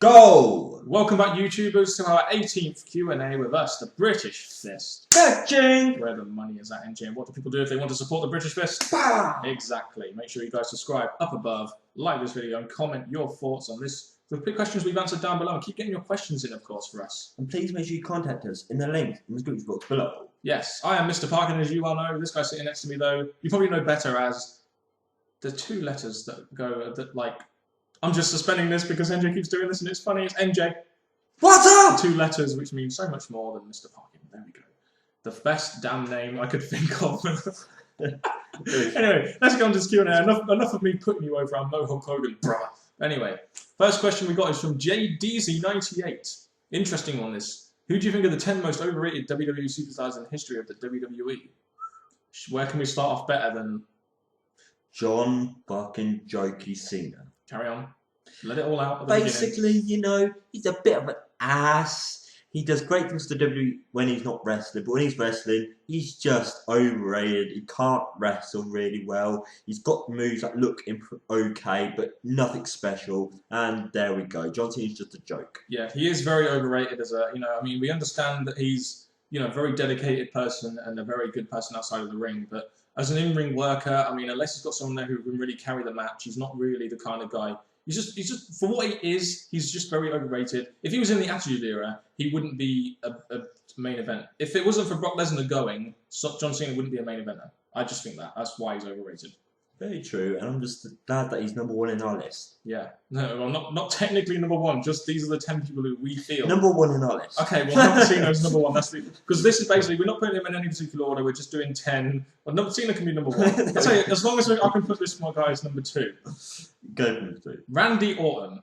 Go! Welcome back, YouTubers, to our 18th Q&A with us, the British Fist. Catching! Where the money is at, NJ. And what do people do if they want to support the British Fist? Bah! Exactly. Make sure you guys subscribe up above, like this video, and comment your thoughts on this. The quick questions we've answered down below, and keep getting your questions in, of course, for us. And please make sure you contact us in the link in the description box below. Yes, I am Mr. Parkin, as you well know. This guy sitting next to me, though, you probably know better as the two letters that go, I'm just suspending this because NJ keeps doing this and it's funny. It's NJ. What's up? Two letters, which mean so much more than Mr. Parkin. There we go. The best damn name I could think of. Anyway, let's go on to this Q&A. Enough of me putting you over. I'm no Hulk Hogan, brother. Anyway, first question we got is from JDZ98. Interesting one, this. Who do you think are the 10 most overrated WWE superstars in the history of the WWE? Where can we start off better than John fucking Jokey Cena. Carry on. Let it all out. At the Basically, you know, he's a bit of an ass. He does great things to WWE when he's not wrestling, but when he's wrestling, he's just overrated. He can't wrestle really well. He's got moves that look okay, but nothing special. And there we go. John Cena's just a joke. Yeah, he is very overrated as a, we understand that he's, a very dedicated person and a very good person outside of the ring, but as an in-ring worker, unless he's got someone there who can really carry the match, he's not really the kind of guy. He's just for what he is, he's just very overrated. If he was in the Attitude Era, he wouldn't be a main event. If it wasn't for Brock Lesnar going, John Cena wouldn't be a main eventer. I just think that's why he's overrated. Very true, and I'm just glad that he's #1 in our list. Yeah, no, well, not technically #1. Just these are the 10 people who we feel #1 in our list. Okay, well, Cena's #1. That's because this is basically we're not putting him in any particular order. We're just doing 10. Well, Cena can be #1. I'll tell you, as long as I can put this one guy as #2. Go for #2. Randy Orton.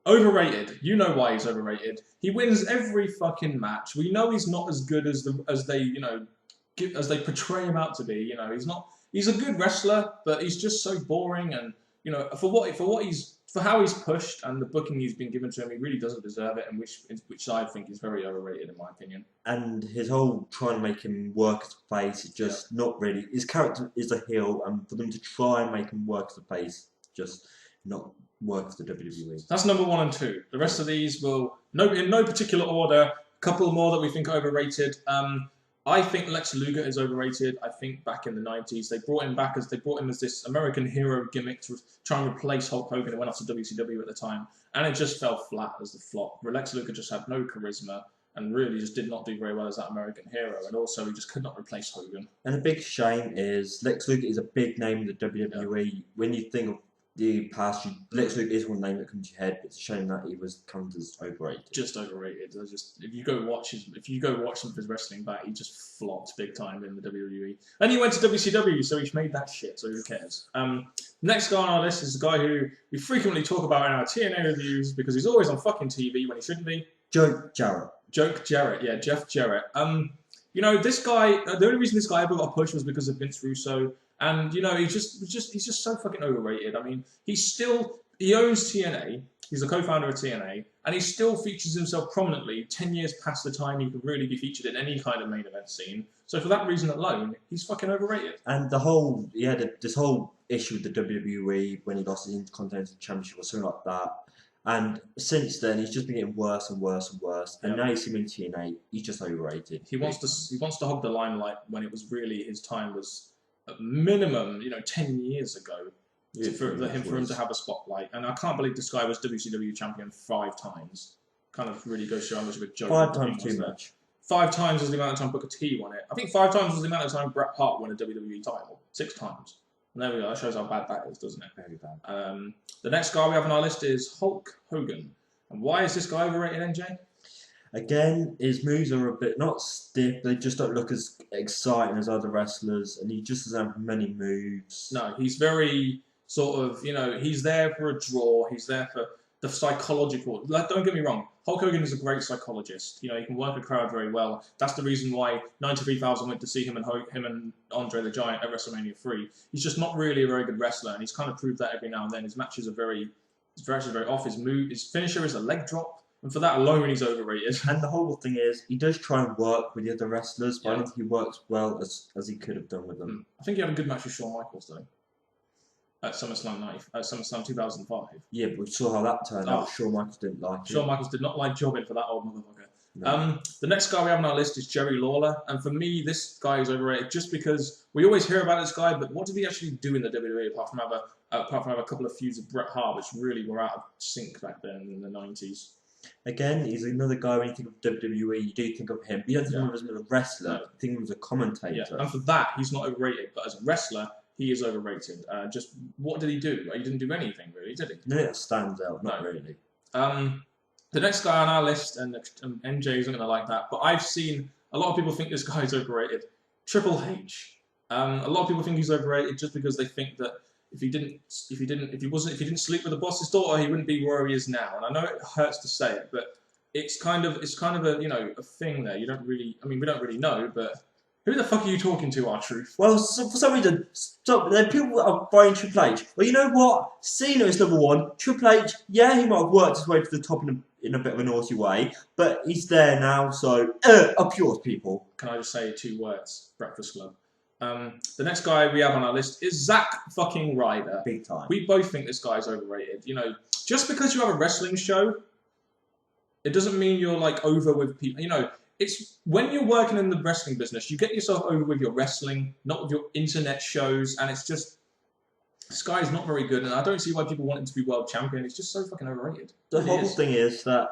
Overrated. You know why he's overrated. He wins every fucking match. We know he's not as good as they portray him out to be. He's not. He's a good wrestler, but he's just so boring. And for how he's pushed and the booking he's been given to him, he really doesn't deserve it. And which I think is very overrated in my opinion. And his whole trying to make him work as a face is just not really. His character is a heel, and for them to try and make him work as a face, just not work for the WWE. That's #1 and 2. The rest of these will in no particular order. A couple more that we think are overrated. I think Lex Luger is overrated. I think back in the 90s, they brought him as this American hero gimmick to try and replace Hulk Hogan and went off to WCW at the time. And it just fell flat as the flop. Lex Luger just had no charisma and really just did not do very well as that American hero. And also, he just could not replace Hogan. And the big shame is Lex Luger is a big name in the WWE. Yeah. When you think of the past, Lex Luger is one name that comes to your head, but it's a shame that he was comes as overrated. Just overrated. If you go watch some of his wrestling back, he just flopped big time in the WWE. Then he went to WCW, so he made that shit. So who cares? Next guy on our list is the guy who we frequently talk about in our TNA reviews because he's always on fucking TV when he shouldn't be. Joke Jarrett. Yeah, Jeff Jarrett. This guy. The only reason this guy ever got pushed was because of Vince Russo. And he's just so fucking overrated. He owns TNA. He's a co-founder of TNA, and he still features himself prominently 10 years past the time he could really be featured in any kind of main event scene. So for that reason alone, he's fucking overrated. And he had this whole issue with the WWE when he lost his Intercontinental Championship or something like that. And since then, he's just been getting worse and worse and worse. And now you see him in TNA, he's just overrated. He wants to hog the limelight when it was really his time was. At minimum, 10 years ago, for him to have a spotlight. And I can't believe this guy was WCW champion 5 times. Kind of really goes to show how much of a joke. 5 times too much. 5 times was the amount of time Booker T won it. I think 5 times was the amount of time Bret Hart won a WWE title. 6 times. And there we go. That shows how bad that is, doesn't it? Very bad. The next guy we have on our list is Hulk Hogan. And why is this guy overrated, NJ? Again, his moves are a bit not stiff. They just don't look as exciting as other wrestlers, and he just doesn't have many moves. No, he's very sort of, he's there for a draw. He's there for the psychological. Don't get me wrong. Hulk Hogan is a great psychologist. He can work a crowd very well. That's the reason why 93,000 went to see him and Andre the Giant at WrestleMania 3. He's just not really a very good wrestler, and he's kind of proved that every now and then. His matches are very off. His finisher is a leg drop. And for that alone, he's overrated. And the whole thing is, he does try and work with the other wrestlers, but I don't think he works well as he could have done with them. I think he had a good match with Shawn Michaels, though. at SummerSlam 2005. Yeah, but we saw how that turned out. Oh. Shawn Michaels didn't like Shawn it. Michaels did not like jobbing for that old motherfucker. No. The next guy we have on our list is Jerry Lawler, and for me, this guy is overrated just because we always hear about this guy, but what did he actually do in the WWE apart from have a couple of feuds with Bret Hart, which really were out of sync back then in the 90s? Again, he's another guy when you think of WWE, you do think of him. You don't think of him as a wrestler, No. you think of him as a commentator. Yeah, and for that, he's not overrated, but as a wrestler, he is overrated. Just what did he do? He didn't do anything really, did he? No, that stands out, not really. The next guy on our list, and MJ isn't going to like that, but I've seen a lot of people think this guy is overrated. Triple H. A lot of people think he's overrated just because they think that if he didn't sleep with the boss's daughter, he wouldn't be where he is now. And I know it hurts to say it, but it's kind of a a thing there. We don't really know, but who the fuck are you talking to, R-Truth? Well, for some reason, people are buying Triple H. Well, you know what? Cena is number one. Triple H, yeah, he might have worked his way to the top in a bit of a naughty way, but he's there now, so up yours, people. Can I just say 2 words? Breakfast Club. The next guy we have on our list is Zack fucking Ryder. Big time. We both think this guy's overrated. Just because you have a wrestling show, it doesn't mean you're like over with people. It's when you're working in the wrestling business, you get yourself over with your wrestling, not with your internet shows, and it's just this guy's not very good, and I don't see why people want him to be world champion. It's just so fucking overrated. The whole thing is that,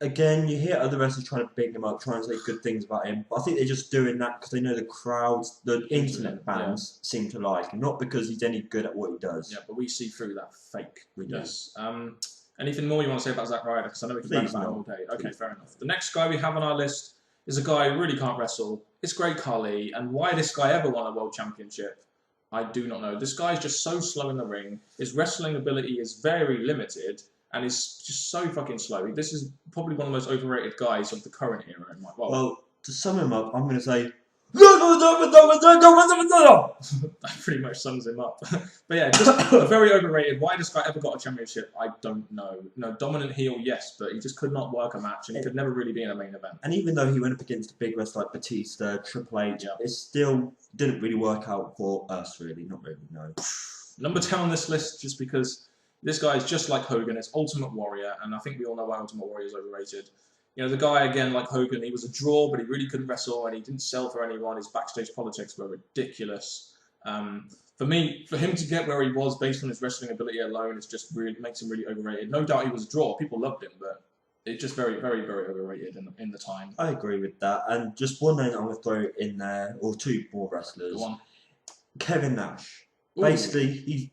again, you hear other wrestlers trying to big him up, trying to say good things about him, but I think they're just doing that because they know the crowds, the internet fans seem to like him, not because he's any good at what he does. Yeah, but we see through that fake. We do. Yes. Anything more you want to say about Zack Ryder? Because I know we can talk about him all day. Okay, fair enough. The next guy we have on our list is a guy who really can't wrestle. It's Great Khali, and why this guy ever won a world championship, I do not know. This guy is just so slow in the ring. His wrestling ability is very limited, and is just so fucking slow. This is probably one of the most overrated guys of the current era. Well, to sum him up, I'm going to say... That pretty much sums him up. But yeah, just very overrated. Why this guy ever got a championship, I don't know. Dominant heel, yes, but he just could not work a match, and he could never really be in a main event. And even though he went up against a big wrestler like Batista, Triple H, it still didn't really work out for us, really. Not really, no. Number 10 on this list, just because this guy is just like Hogan. It's Ultimate Warrior, and I think we all know why Ultimate Warrior is overrated. The guy, again, like Hogan, he was a draw, but he really couldn't wrestle, and he didn't sell for anyone. His backstage politics were ridiculous. For him to get where he was based on his wrestling ability alone, is just really makes him really overrated. No doubt he was a draw. People loved him, but it's just very, very, very overrated in the time. I agree with that. And just one name I'm going to throw in there, or 2 more wrestlers. Go on. Kevin Nash. Ooh. Basically,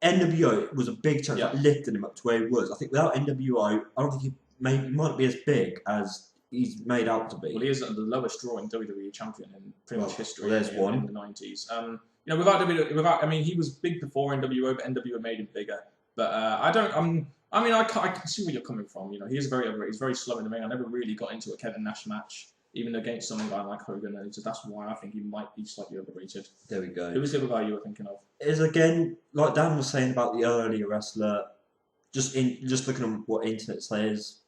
NWO was a big chance that lifted him up to where he was. I think without NWO, I don't think he might be as big as he's made out to be. Well, he is the lowest drawing WWE champion in pretty much history. Well, there's one in the 90s. Without he was big before NWO, but NWO made him bigger. But I can see where you're coming from. He is very overrated. He's very slow in the ring. I never really got into a Kevin Nash match, even against some guy like Hogan, and that's why I think he might be slightly overrated. There we go. Who was the other guy you were thinking of? Is again, like Dan was saying about the earlier wrestler, just looking at what internet says,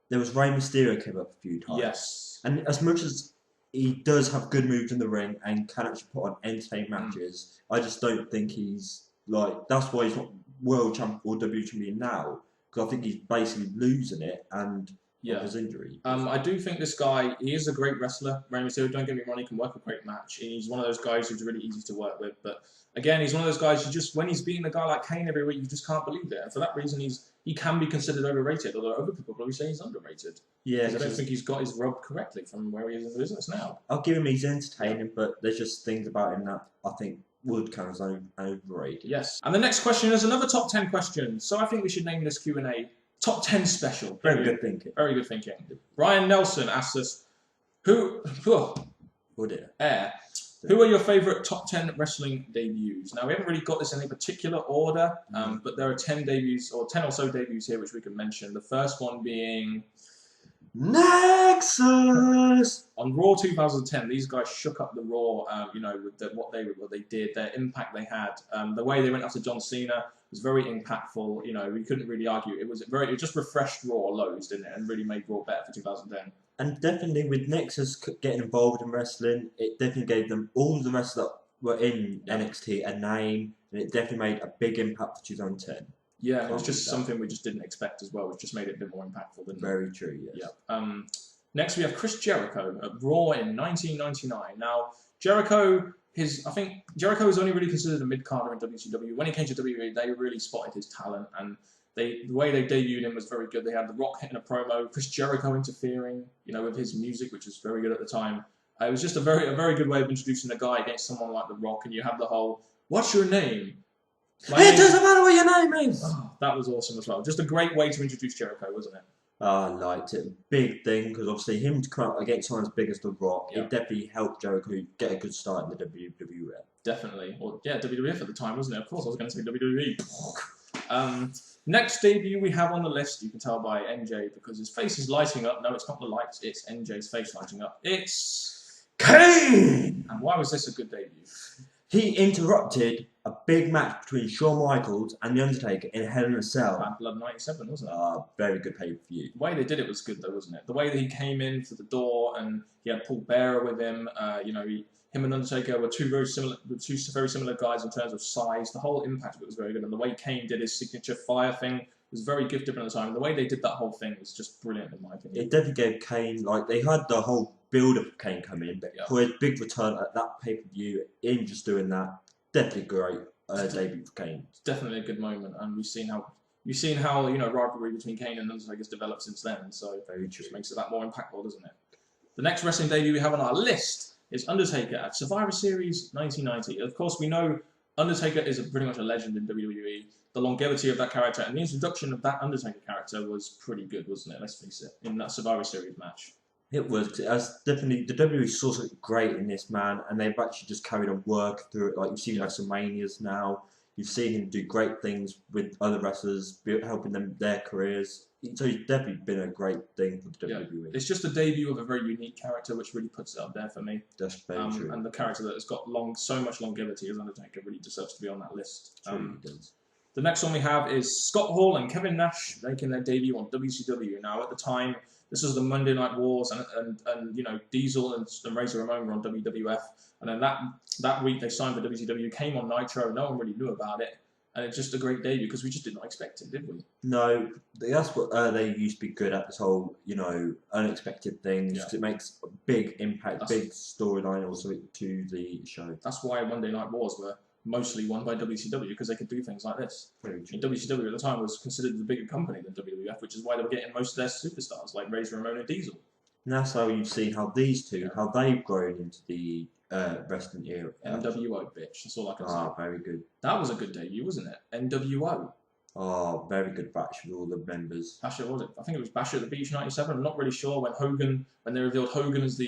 there was Rey Mysterio came up a few times. Yes. And as much as he does have good moves in the ring and can actually put on entertaining matches, I just don't think he's that's why he's not world champion or WWE champion now, because I think he's basically losing it and his injury. I do think this guy, he is a great wrestler. Rey Mysterio, don't get me wrong, he can work a great match. He's one of those guys who's really easy to work with. But again, he's one of those guys when he's beating a guy like Kane every week, you just can't believe it. And for that reason, he can be considered overrated, although other people probably say he's underrated. Yeah, I don't think he's got his rub correctly from where he is in the business now. I'll give him he's entertaining, but there's just things about him that I think would count as overrated. Yes. And the next question is another top 10 question. So I think we should name this Q&A Top 10 Special. Very good thinking. Very good thinking. Brian Nelson asks us, who are your favourite top 10 wrestling debuts? Now, we haven't really got this in any particular order, but there are 10 debuts, or 10 or so debuts here, which we can mention. The first one being... Nexus! On Raw 2010, these guys shook up the Raw, with what they did, their impact they had. The way they went after John Cena was very impactful. We couldn't really argue. It just refreshed Raw loads, didn't it? And really made Raw better for 2010. And definitely with Nexus getting involved in wrestling, it definitely gave them all the wrestlers that were in NXT a name and it definitely made a big impact for 2010. Yeah, and it was Can't just beat that. something we just didn't expect as well, which just made it a bit more impactful, didn't it? Very true, yes. Yeah. Next we have Chris Jericho at Raw in 1999. Now, Jericho, I think Jericho was only really considered a mid-carder in WCW. When he came to WWE, they really spotted his talent, and the way they debuted him was very good. They had The Rock hitting a promo, Chris Jericho interfering, with his music, which was very good at the time. It was just a very good way of introducing a guy against someone like The Rock, and you have the whole, "What's your name?" It doesn't matter what your name is! Oh, that was awesome as well. Just a great way to introduce Jericho, wasn't it? I liked it. Big thing, because obviously him to come out against someone as big as The Rock, it definitely helped Jericho get a good start in the WWF. Definitely. Well, yeah, WWF at the time, wasn't it? Of course, I was going to say WWE. Next debut we have on the list, you can tell by NJ, because his face is lighting up. No, it's not the lights, it's NJ's face lighting up. It's Kane! And why was this a good debut? He interrupted a big match between Shawn Michaels and The Undertaker in Hell in a Cell. Bad Blood 97, wasn't it? Very good pay-per-view. The way they did it was good, though, wasn't it? The way that he came in through the door and he had Paul Bearer with him. Him and Undertaker were two very similar guys in terms of size. The whole impact of it was very good, and the way Kane did his signature fire thing was very gifted at the time. And the way they did that whole thing was just brilliant, in my opinion. It definitely gave Kane, they had the whole build of Kane come in, but for his big return at that pay-per-view, in just doing that, definitely great debut for Kane. It's definitely a good moment, and we've seen how rivalry between Kane and Undertaker has developed since then. So very true. Just makes it that more impactful, doesn't it? The next wrestling debut we have on our list is Undertaker at Survivor Series 1990. Of course, we know Undertaker is pretty much a legend in WWE. The longevity of that character and the introduction of that Undertaker character was pretty good, wasn't it? Let's face it, in that Survivor Series match. It was. Definitely the WWE saw something great in this man, and they've actually just carried on work through it. Like you've seen WrestleManias now, you've seen him do great things with other wrestlers, helping them their careers. So he's definitely been a great thing for the WWE. It's just a debut of a very unique character, which really puts it up there for me. That's very true. And the character that has got so much longevity as Undertaker really deserves to be on that list. True, he does. The next one we have is Scott Hall and Kevin Nash making their debut on WCW. Now, at the time, this was the Monday Night Wars, and Diesel and Razor Ramon were on WWF, and then that week they signed for WCW, came on Nitro. No one really knew about it, and it's just a great debut because we just did not expect it, did we? No, that's what they used to be good at. This whole unexpected things. Yeah. It makes a big impact, big storyline also to the show. That's why Monday Night Wars were mostly won by WCW, because they could do things like this. WCW at the time was considered the bigger company than WWF, which is why they were getting most of their superstars like Razor Ramon and Diesel. And that's how you've seen how these two, how they've grown into the wrestling era. NWO, bitch. That's all I can say. Very good. That was a good debut, wasn't it? NWO. Very good batch with all the members. Basher, was it? I think it was Basher at the Beach 97. I'm not really sure when they revealed Hogan as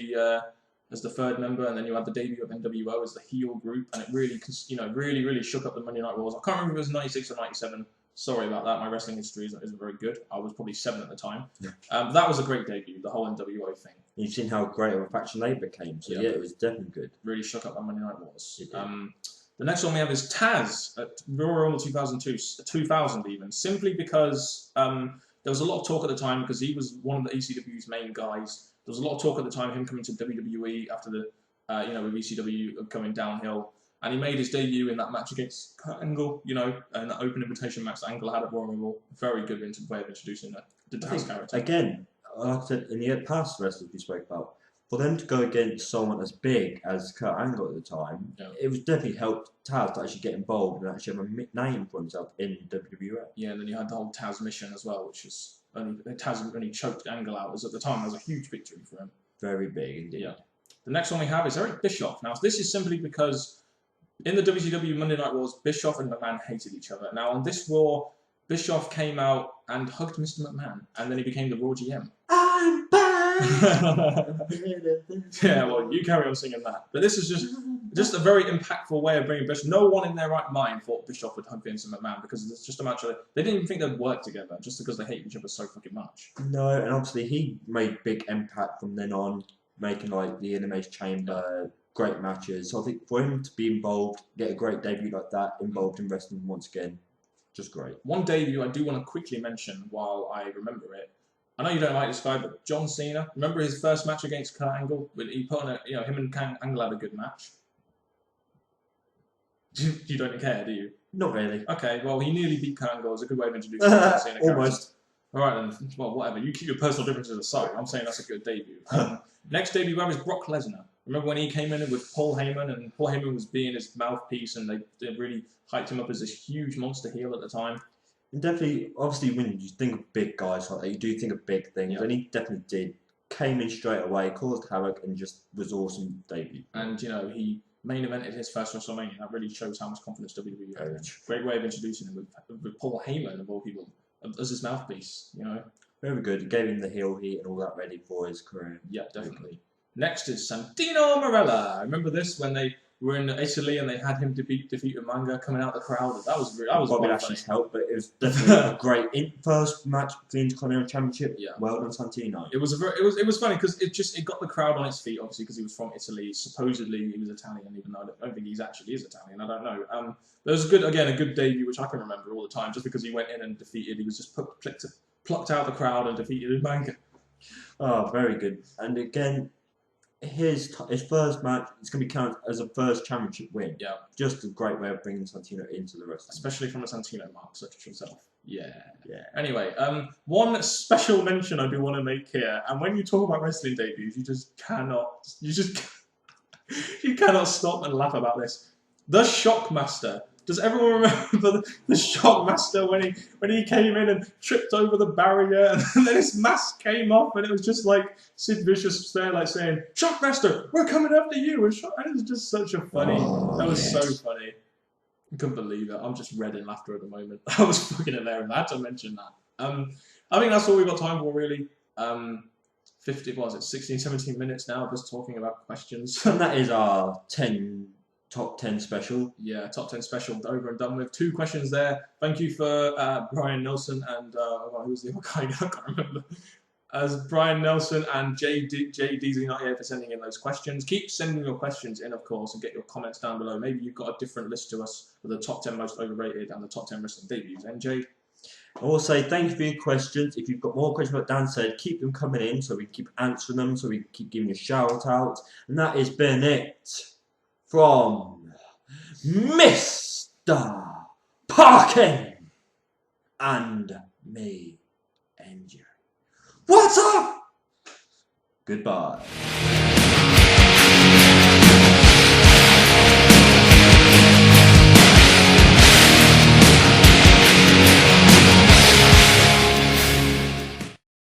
the third member, and then you had the debut of NWO as the heel group, and it really, really shook up the Monday Night Wars. I can't remember if it was 96 or 97. Sorry about that. My wrestling history isn't very good. I was probably 7 at the time. That was a great debut, the whole NWO thing. You've seen how great of a faction they became, so yeah, it was definitely good. Really shook up the Monday Night Wars. The next one we have is Taz at Royal Rumble 2000 even, simply because there was a lot of talk at the time, because he was one of the ECW's main guys. There was a lot of talk at the time of him coming to WWE after the, with ECW coming downhill. And he made his debut in that match against Kurt Angle, and that open invitation match that Angle had at Royal Rumble. Very good way of introducing the Taz character. Again, like I said, in the past wrestlers we spoke about, for them to go against someone as big as Kurt Angle at the time, it was definitely helped Taz to actually get involved and actually have a name for himself in WWF. Yeah, and then you had the whole Taz mission as well, which is Taz only choked Angle out. At the time, that was a huge victory for him. Very big indeed. Yeah. The next one we have is Eric Bischoff. Now, this is simply because in the WCW Monday Night Wars, Bischoff and McMahon hated each other. Now, on this Raw, Bischoff came out and hugged Mr. McMahon, and then he became the Raw GM. I'm back! Yeah, well, you carry on singing that. But this is just a very impactful way of bringing Bischoff. No one in their right mind thought Bischoff would hug Vince and McMahon, because it's just a match of they didn't even think they'd work together, just because they hate each other so fucking much. No, and obviously he made big impact from then on, making the Elimination Chamber, great matches. So I think for him to be involved, get a great debut like that, involved in wrestling once again, just great. One debut I do want to quickly mention while I remember it. I know you don't like this guy, but John Cena. Remember his first match against Kurt Angle? He put on him and Angle had a good match. You don't care, do you? Not really. Okay, well, he nearly beat Kurt Angle. It's a good way of introducing John Cena. Almost. All right, then. Well, whatever. You keep your personal differences aside. I'm saying that's a good debut. Next debut we have is Brock Lesnar. Remember when he came in with Paul Heyman, and Paul Heyman was being his mouthpiece, and they really hyped him up as this huge monster heel at the time. And definitely, obviously, when you think of big guys like that, you do think of big things, and he definitely did. Came in straight away, caused havoc, and just was awesome debut. And he main evented his first WrestleMania. That really shows how much confidence WWE had. Great way of introducing him with Paul Heyman of all people as his mouthpiece. Very good. He gave him the heel heat and all that ready for his career. Yeah, definitely. Next is Santino Marella. Remember this when they were in Italy and they had him defeat Umaga coming out the crowd. That was Bobby Lashley's help, but it was definitely a great first match for the Intercontinental Championship. Yeah. Well done, Santino. It was funny because it got the crowd on its feet. Obviously, because he was from Italy. Supposedly he was Italian, even though I don't think he actually is Italian. I don't know. There was a good debut which I can remember all the time. Just because he went in and defeated, he was just plucked out of the crowd and defeated Umaga. Oh, very good. And again, his first match, it's going to be counted as a first championship win. Yeah. Just a great way of bringing Santino into the wrestling. Especially from a Santino mark such as himself. Yeah. Yeah. Anyway, one special mention I do want to make here, and when you talk about wrestling debuts, you cannot stop and laugh about this. The Shockmaster. Does everyone remember the Shockmaster when he came in and tripped over the barrier and then his mask came off and it was just like Sid Vicious there like saying, "Shockmaster, we're coming after you." And it was just such a funny. That was so funny. I couldn't believe it. I'm just red in laughter at the moment. That was fucking hilarious. I had to mention that. I think that's all we've got time for really. 16, 17 minutes now of us talking about questions. And that is our top 10 special. Yeah, top 10 special over and done with. 2 questions there. Thank you for Brian Nelson and who's the other guy? I can't remember. As Brian Nelson and JD's not here for sending in those questions. Keep sending your questions in, of course, and get your comments down below. Maybe you've got a different list to us with the top 10 most overrated and the top 10 wrestling debuts. NJ? I will say thank you for your questions. If you've got more questions like Dan said, keep them coming in so we keep answering them, so we keep giving you shout outs. And that has been it from Mr. Parkin and me, NJ. What's up? Goodbye.